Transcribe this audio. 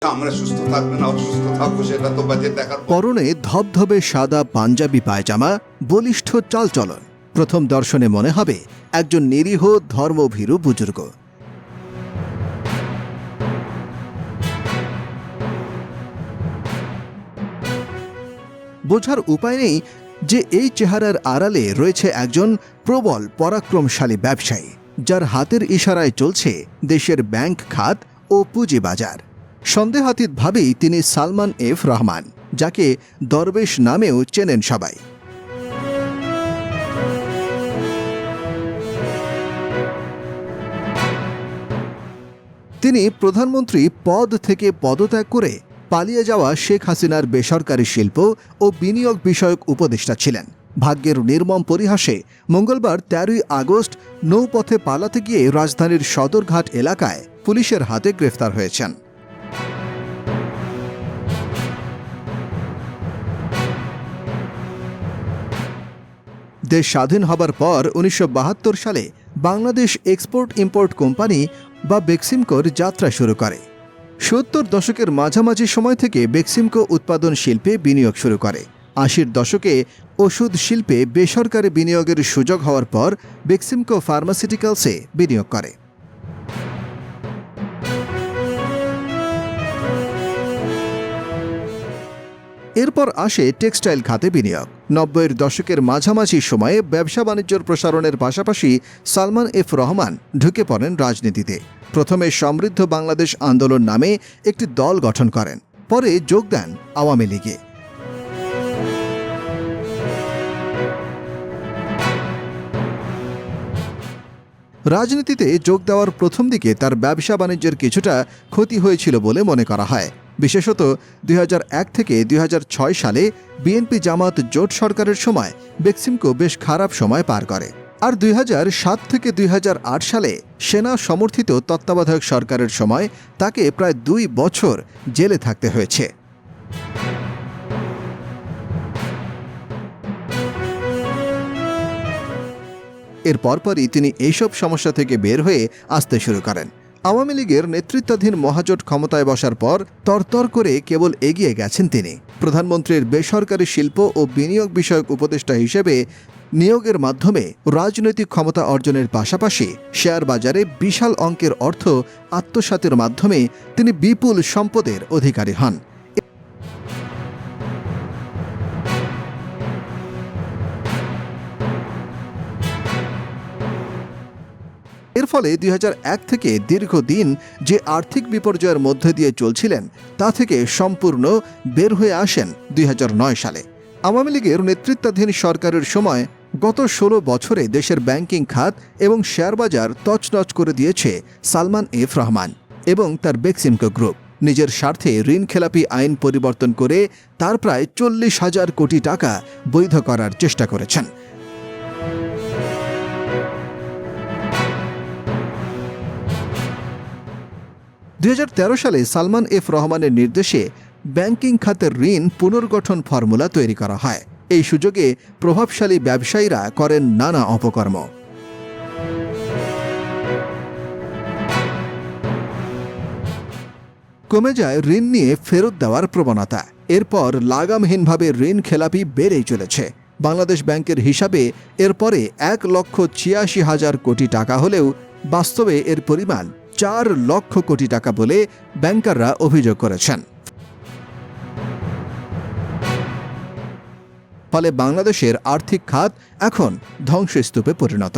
আমরা সুস্থ থাকবো না অসুস্থ থাকবো সেটা তো বাজে দেখার। পরনে ধবধবে সাদা পাঞ্জাবি পায়জামা, বলিষ্ঠ চালচলন। প্রথম দর্শনে মনে হবে একজন নিরীহ ধর্মভীরু বুজুর্গ। বোঝার উপায় নেই যে এই চেহারার আড়ালে রয়েছে একজন প্রবল পরাক্রমশালী ব্যবসায়ী, যার হাতের ইশারায় চলছে দেশের ব্যাংক খাত ও পুঁজিবাজার। সন্দেহাতীতভাবেই তিনি সালমান এফ রহমান, যাকে দরবেশ নামেও চেনেন সবাই। তিনি প্রধানমন্ত্রী পদ থেকে পদত্যাগ করে পালিয়ে যাওয়া শেখ হাসিনার বেসরকারি শিল্প ও বিনিয়োগ বিষয়ক উপদেষ্টা ছিলেন। ভাগ্যের নির্মম পরিহাসে মঙ্গলবার ১৩ই আগস্ট নৌপথে পালাতে গিয়ে রাজধানীর সদরঘাট এলাকায় পুলিশের হাতে গ্রেফতার হয়েছেন। দেশ স্বাধীন হবার পর ১৯৭২ সালে বাংলাদেশ এক্সপোর্ট ইম্পোর্ট কোম্পানি বা বেক্সিমকোর যাত্রা শুরু করে। ৭০ দশকের মাঝামাঝি সময় থেকে বেক্সিমকো উৎপাদন শিল্পে বিনিয়োগ শুরু করে। ৮০ দশকে ওষুধ শিল্পে বেসরকারি বিনিয়োগের সুযোগ হওয়ার পর বেক্সিমকো ফার্মাসিউটিক্যালসে বিনিয়োগ করে। এরপর আসে টেক্সটাইল খাতে বিনিয়োগ। ৯০-এর দশকের মাঝামাঝি সময়ে ব্যবসা বাণিজ্যের প্রসারণের পাশাপাশি সালমান এফ রহমান ঢুকে পড়েন রাজনীতিতে। প্রথমে সমৃদ্ধ বাংলাদেশ আন্দোলন নামে একটি দল গঠন করেন, পরে যোগ দেন আওয়ামী লীগে। রাজনীতিতে যোগ দেওয়ার প্রথম দিকে তার ব্যবসা বাণিজ্যের কিছুটা ক্ষতি হয়েছিল বলে মনে করা হয়। বিশেষত ২০০১ থেকে ২০০৬ সালে বিএনপি জামাত জোট সরকারের সময় বেক্সিমকো বেশ খারাপ সময় পার করে। আর ২০০৭ থেকে ২০০৮ সালে সেনা সমর্থিত তত্ত্বাবধায়ক সরকারের সময় তাকে প্রায় ২ বছর জেলে থাকতে হয়েছে। এর পরপরই তিনি এইসব সমস্যা থেকে বের হয়ে আসতে শুরু করেন। আওয়ামী লীগের নেতৃত্বাধীন মহাজোট ক্ষমতায় বসার পর তরতর করে কেবল এগিয়ে গেছেন তিনি। প্রধানমন্ত্রীর বেসরকারি শিল্প ও বিনিয়োগ বিষয়ক উপদেষ্টা হিসেবে নিয়োগের মাধ্যমে রাজনৈতিক ক্ষমতা অর্জনের পাশাপাশি শেয়ার বাজারে বিশাল অঙ্কের অর্থ আত্মসাতের মাধ্যমে তিনি বিপুল সম্পদের অধিকারী হন। এর ফলে ২০০১ থেকে দীর্ঘদিন যে আর্থিক বিপর্যয়ের মধ্যে দিয়ে চলছিলেন তা থেকে সম্পূর্ণ বের হয়ে আসেন ২০০৯ সালে। আওয়ামী লীগের নেতৃত্বাধীন সরকারের সময় গত ১৬ বছরে দেশের ব্যাংকিং খাত এবং শেয়ার বাজার তছনছ করে দিয়েছে সালমান এফ রহমান এবং তার বেক্সিমকো গ্রুপ। নিজের স্বার্থে ঋণখেলাপি আইন পরিবর্তন করে তার প্রায় ৪০,০০০ কোটি টাকা বৈধ করার চেষ্টা করেছেন। ২০১৩ সালে সালমান এফ রহমানের নির্দেশে ব্যাংকিং খাতের ঋণ পুনর্গঠন ফর্মুলা তৈরি করা হয়। এই সুযোগে প্রভাবশালী ব্যবসায়ীরা করেন নানা অপকর্ম। কমে যায় ঋণ নিয়ে ফেরত দেওয়ার প্রবণতা। এরপর লাগামহীনভাবে ঋণ খেলাপি বেড়েই চলেছে। বাংলাদেশ ব্যাংকের হিসাবে এরপরে ১,৮৬,০০০ কোটি টাকা হলেও বাস্তবে এর পরিমাণ ৪ লক্ষ কোটি টাকা বলে ব্যাংকাররা অভিযোগ করেছেন। ফলে বাংলাদেশের আর্থিক খাত এখন ধ্বংসস্তূপে পরিণত।